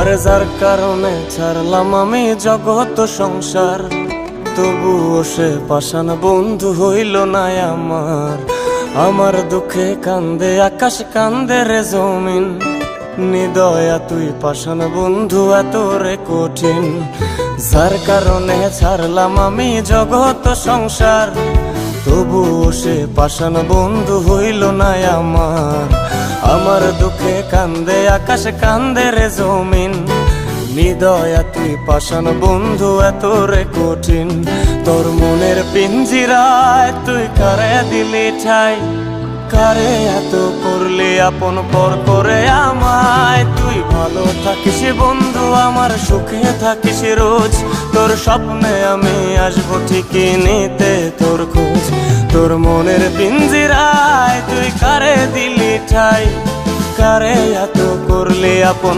আরে যার কারণে ছাড়লাম আমি জগৎ সংসার, তবুও সে পাষাণ বন্ধু হইল না আমার। আমার দুঃখে কান্দে আকাশ, কান্দে রে জমিন, নিদয়া তুই পাষাণ বন্ধু এত রে কঠিন। যার কারণে ছাড়লাম আমি জগৎ সংসার, তবুও সে পাষাণ বন্ধু হইল না আমার। আমার দুঃখে কান্দে আকাশ, কান্দে রে জমিন, নিদয়া তুই পাষাণ বন্ধু এত রে কঠিন। তোর মনের পিঞ্জিরায় তুই কারে দিলি ঠাই, কারে এত করলি আপন পর করে আমায়। তুই ভালো থাকিস বন্ধু আমার, সুখে থাকিস রোজ, তোর স্বপ্নে আমি আসবো ঠিকই নিতে তোর খোঁজ। তোর মনের পিঞ্জিরায় তুই কারে দিলি ঠাই, কারে এত করলি আপন